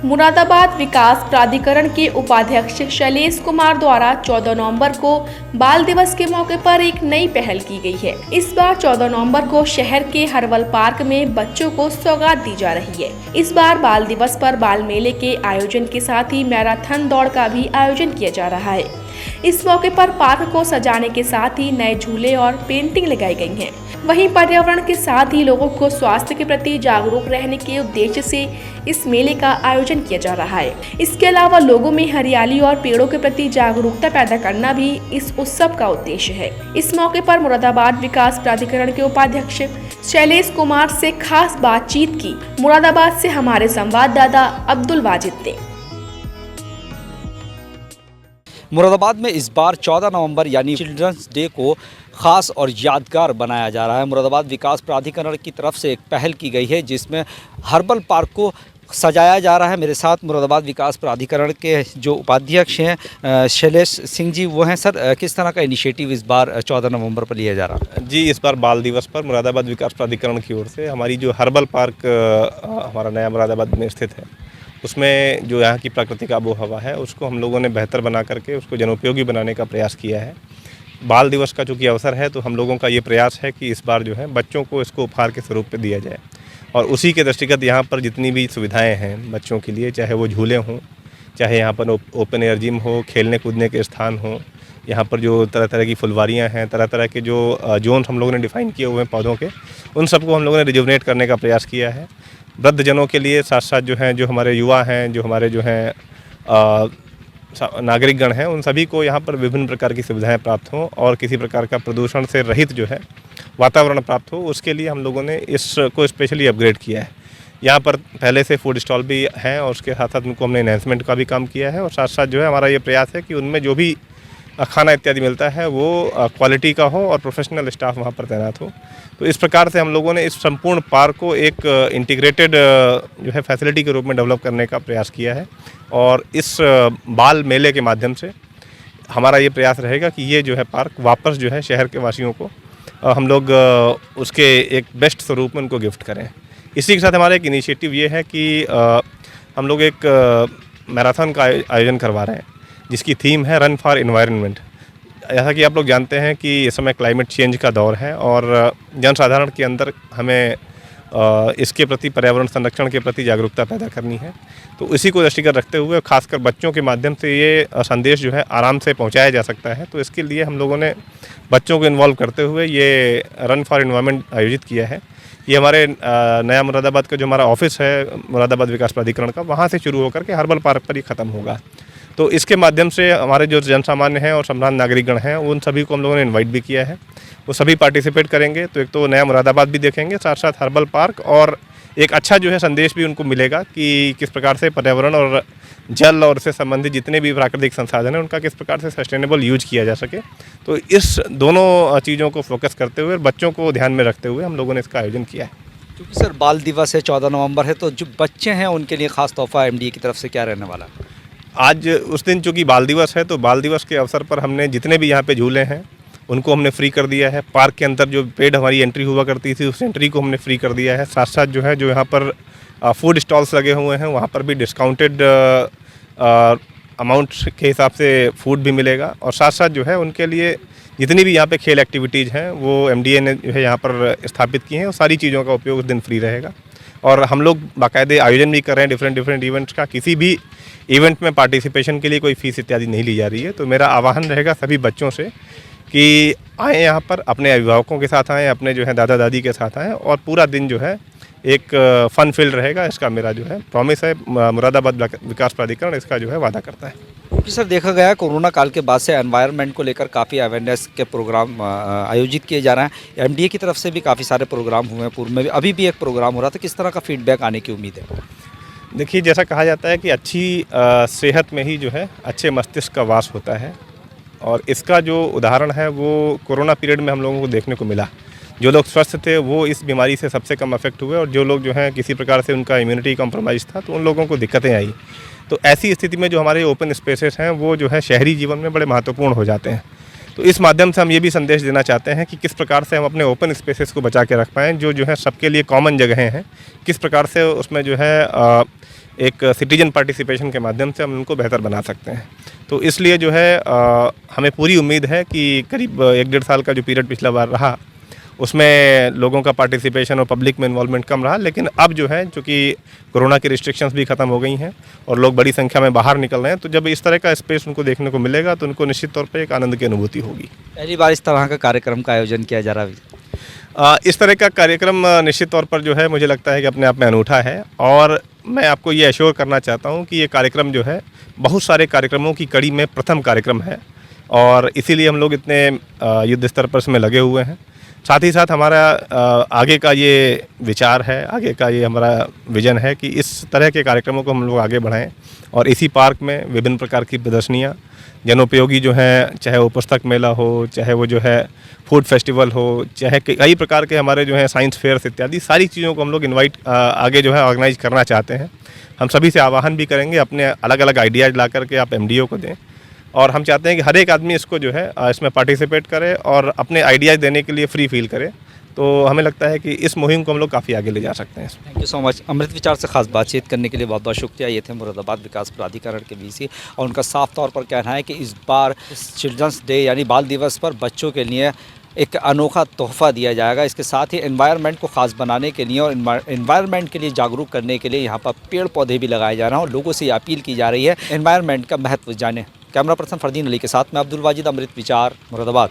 मुरादाबाद विकास प्राधिकरण के उपाध्यक्ष शैलेश कुमार द्वारा 14 नवंबर को बाल दिवस के मौके पर एक नई पहल की गई है। इस बार 14 नवंबर को शहर के हर्बल पार्क में बच्चों को सौगात दी जा रही है। इस बार बाल दिवस पर बाल मेले के आयोजन के साथ ही मैराथन दौड़ का भी आयोजन किया जा रहा है। इस मौके पर पार्क को सजाने के साथ ही नए झूले और पेंटिंग लगाई गई हैं। वहीं पर्यावरण के साथ ही लोगों को स्वास्थ्य के प्रति जागरूक रहने के उद्देश्य से इस मेले का आयोजन किया जा रहा है। इसके अलावा लोगों में हरियाली और पेड़ों के प्रति जागरूकता पैदा करना भी इस उत्सव का उद्देश्य है। इस मौके पर मुरादाबाद विकास प्राधिकरण के उपाध्यक्ष शैलेश कुमार से खास बातचीत की मुरादाबाद से हमारे संवाददाता अब्दुल वाजिद ने। मुरादाबाद में इस बार 14 नवंबर यानी चिल्ड्रंस डे को ख़ास और यादगार बनाया जा रहा है। मुरादाबाद विकास प्राधिकरण की तरफ से एक पहल की गई है जिसमें हर्बल पार्क को सजाया जा रहा है। मेरे साथ मुरादाबाद विकास प्राधिकरण के जो उपाध्यक्ष हैं शैलेश सिंह जी वो हैं। सर, किस तरह का इनिशिएटिव इस बार 14 नवंबर पर लिया जा रहा है? जी, इस बार बाल दिवस पर मुरादाबाद विकास प्राधिकरण की ओर से हमारी जो हर्बल पार्क हमारा नया मुरादाबाद में स्थित है, उसमें जो यहाँ की प्राकृतिक आबो हवा है उसको हम लोगों ने बेहतर बना करके उसको जनोपयोगी बनाने का प्रयास किया है। बाल दिवस का चूँकि अवसर है तो हम लोगों का ये प्रयास है कि इस बार जो है बच्चों को इसको उपहार के स्वरूप पे दिया जाए और उसी के दृष्टिगत यहाँ पर जितनी भी सुविधाएं हैं बच्चों के लिए, चाहे वो झूले हों, चाहे यहाँ पर ओपन एयर जिम हो, खेलने कूदने के स्थान हों, यहाँ पर जो तरह तरह की फुलवारियाँ हैं, तरह तरह के जो जोन हम लोगों ने डिफ़ाइन किए हुए हैं पौधों के, उन सबको हम लोगों ने रिजुवनेट करने का प्रयास किया है। वृद्धजनों के लिए साथ साथ जो हैं, जो हमारे युवा हैं, जो हमारे जो हैं नागरिकगण हैं, उन सभी को यहाँ पर विभिन्न प्रकार की सुविधाएं प्राप्त हों और किसी प्रकार का प्रदूषण से रहित जो है वातावरण प्राप्त हो, उसके लिए हम लोगों ने इसको स्पेशली अपग्रेड किया है। यहाँ पर पहले से फूड स्टॉल भी हैं और उसके साथ साथ उनको हमने एनहेंसमेंट का भी काम किया है और साथ साथ जो है हमारा ये प्रयास है कि उनमें जो भी खाना इत्यादि मिलता है वो क्वालिटी का हो और प्रोफेशनल स्टाफ वहाँ पर तैनात हो। तो इस प्रकार से हम लोगों ने इस संपूर्ण पार्क को एक इंटीग्रेटेड जो है फैसिलिटी के रूप में डेवलप करने का प्रयास किया है और इस बाल मेले के माध्यम से हमारा ये प्रयास रहेगा कि ये जो है पार्क वापस जो है शहर के वासियों को हम लोग उसके एक बेस्ट स्वरूप में उनको गिफ्ट करें। इसी के साथ हमारा एक इनिशिएटिव ये है कि हम लोग एक मैराथन का आयोजन करवा रहे हैं जिसकी थीम है रन फॉर एनवायरनमेंट। जैसा कि आप लोग जानते हैं कि इस समय क्लाइमेट चेंज का दौर है और जनसाधारण के अंदर हमें इसके प्रति, पर्यावरण संरक्षण के प्रति जागरूकता पैदा करनी है। तो इसी को दृष्टिगत रखते हुए खासकर बच्चों के माध्यम से ये संदेश जो है आराम से पहुंचाया जा सकता है। तो इसके लिए हम लोगों ने बच्चों को इन्वॉल्व करते हुए ये रन फॉर एनवायरनमेंट आयोजित किया है। ये हमारे नया मुरादाबाद का जो हमारा ऑफिस है मुरादाबाद विकास प्राधिकरण का, वहाँ से शुरू होकर के हर्बल पार्क पर ही ख़त्म होगा। तो इसके माध्यम से हमारे जो जनसामान्य हैं और सम्रांत नागरिकगण हैं उन सभी को हम लोगों ने इनवाइट भी किया है। वो सभी पार्टिसिपेट करेंगे। तो एक तो नया मुरादाबाद भी देखेंगे, साथ साथ हर्बल पार्क, और एक अच्छा जो है संदेश भी उनको मिलेगा कि किस प्रकार से पर्यावरण और जल और उससे संबंधित जितने भी प्राकृतिक संसाधन हैं उनका किस प्रकार से सस्टेनेबल यूज किया जा सके। तो इस दोनों चीज़ों को फोकस करते हुए, बच्चों को ध्यान में रखते हुए हम लोगों ने इसका आयोजन किया है। क्योंकि सर बाल दिवस है, 14 नवंबर है, तो जो बच्चे हैं उनके लिए खास तोहफा एमडीए की तरफ से क्या रहने वाला है? आज उस दिन चूँकि बाल दिवस है तो बाल दिवस के अवसर पर हमने जितने भी यहाँ पे झूले हैं उनको हमने फ्री कर दिया है। पार्क के अंदर जो पेड हमारी एंट्री हुआ करती थी उस एंट्री को हमने फ्री कर दिया है। साथ साथ जो है, जो यहाँ पर फूड स्टॉल्स लगे हुए हैं वहाँ पर भी डिस्काउंटेड अमाउंट के हिसाब से फूड भी मिलेगा और साथ साथ जो है उनके लिए जितनी भी यहाँ पे खेल एक्टिविटीज़ हैं वो एमडीए ने जो है यहाँ पर स्थापित की हैं, वो सारी चीज़ों का उपयोग उस दिन फ्री रहेगा। और हम लोग बाकायदे आयोजन भी कर रहे हैं डिफरेंट इवेंट्स का। किसी भी इवेंट में पार्टिसिपेशन के लिए कोई फीस इत्यादि नहीं ली जा रही है। तो मेरा आह्वान रहेगा सभी बच्चों से कि आएँ यहाँ पर, अपने अभिभावकों के साथ आएँ, अपने जो है दादा दादी के साथ आएँ और पूरा दिन जो है एक फन फील्ड रहेगा। इसका मेरा जो है प्रॉमिस है। मुरादाबाद विकास प्राधिकरण इसका जो है वादा करता है। क्योंकि सर देखा गया कोरोना काल के बाद से एनवायरनमेंट को लेकर काफ़ी अवेयरनेस के प्रोग्राम आयोजित किए जा रहे हैं। एमडीए की तरफ से भी काफ़ी सारे प्रोग्राम हुए हैं, पूर्व में भी, अभी भी एक प्रोग्राम हो रहा था। किस तरह का फीडबैक आने की उम्मीद है? देखिए, जैसा कहा जाता है कि अच्छी सेहत में ही जो है अच्छे मस्तिष्क का वास होता है और इसका जो उदाहरण है वो कोरोना पीरियड में हम लोगों को देखने को मिला। जो लोग स्वस्थ थे वो इस बीमारी से सबसे कम अफेक्ट हुए और जो लोग जो हैं किसी प्रकार से उनका इम्यूनिटी कॉम्प्रोमाइज़ था तो उन लोगों को दिक्कतें आई। तो ऐसी स्थिति में जो हमारे ओपन स्पेसेस हैं वो जो है शहरी जीवन में बड़े महत्वपूर्ण हो जाते हैं। तो इस माध्यम से हम ये भी संदेश देना चाहते हैं कि किस प्रकार से हम अपने ओपन स्पेसेस को बचा के रख पाएँ, जो है सबके लिए कॉमन जगहें हैं, किस प्रकार से उसमें जो है एक सिटीजन पार्टिसिपेशन के माध्यम से हम उनको बेहतर बना सकते हैं। तो इसलिए जो है हमें पूरी उम्मीद है कि करीब 1-1.5 साल का जो पीरियड पिछला बार रहा उसमें लोगों का पार्टिसिपेशन और पब्लिक में इन्वॉल्वमेंट कम रहा, लेकिन अब जो है चूँकि कोरोना की रिस्ट्रिक्शंस भी ख़त्म हो गई हैं और लोग बड़ी संख्या में बाहर निकल रहे हैं, तो जब इस तरह का स्पेस उनको देखने को मिलेगा तो उनको निश्चित तौर पर एक आनंद की अनुभूति होगी। पहली बार इस तरह का कार्यक्रम का आयोजन किया जा रहा है। इस तरह का कार्यक्रम निश्चित तौर पर जो है मुझे लगता है कि अपने आप में अनूठा है, और मैं आपको ये एश्योर करना चाहता हूँ कि ये कार्यक्रम जो है बहुत सारे कार्यक्रमों की कड़ी में प्रथम कार्यक्रम है, और इसीलिए हम लोग इतने युद्ध स्तर पर इसमें लगे हुए हैं। साथ ही साथ हमारा आगे का ये विचार है, आगे का ये हमारा विज़न है कि इस तरह के कार्यक्रमों को हम लोग आगे बढ़ाएं, और इसी पार्क में विभिन्न प्रकार की प्रदर्शनियाँ जनोपयोगी जो हैं, चाहे वो पुस्तक मेला हो, चाहे वो जो है फूड फेस्टिवल हो, चाहे कई प्रकार के हमारे जो है साइंस फेयर्स इत्यादि सारी चीज़ों को हम लोग आगे जो है ऑर्गेनाइज करना चाहते हैं। हम सभी से आह्वान भी करेंगे अपने अलग अलग आइडियाज़ ला करके आप MDO को दें, और हम चाहते हैं कि हर एक आदमी इसको जो है इसमें पार्टिसिपेट करे और अपने आइडियाज़ देने के लिए फ्री फील करे। तो हमें लगता है कि इस मुहिम को हम लोग काफ़ी आगे ले जा सकते हैं। Thank you so much. Amrit Vichar से खास बातचीत करने के लिए बहुत बहुत शुक्रिया। ये थे मुरादाबाद विकास प्राधिकरण के VC, और उनका साफ तौर पर कहना है कि इस बार चिल्ड्रंस डे यानी बाल दिवस पर बच्चों के लिए एक अनोखा तोहफ़ा दिया जाएगा। इसके साथ ही एनवायरनमेंट को ख़ास बनाने के लिए और एनवायरनमेंट के लिए जागरूक करने के लिए यहाँ पर पेड़ पौधे भी लगाए जा रहे हैं, और लोगों से ये अपील की जा रही है एनवायरनमेंट का महत्व जाने। कैमरा पर्सन फरदीन अली के साथ मैं अब्दुल वाजिद, अमृत विचार, मुरादाबाद।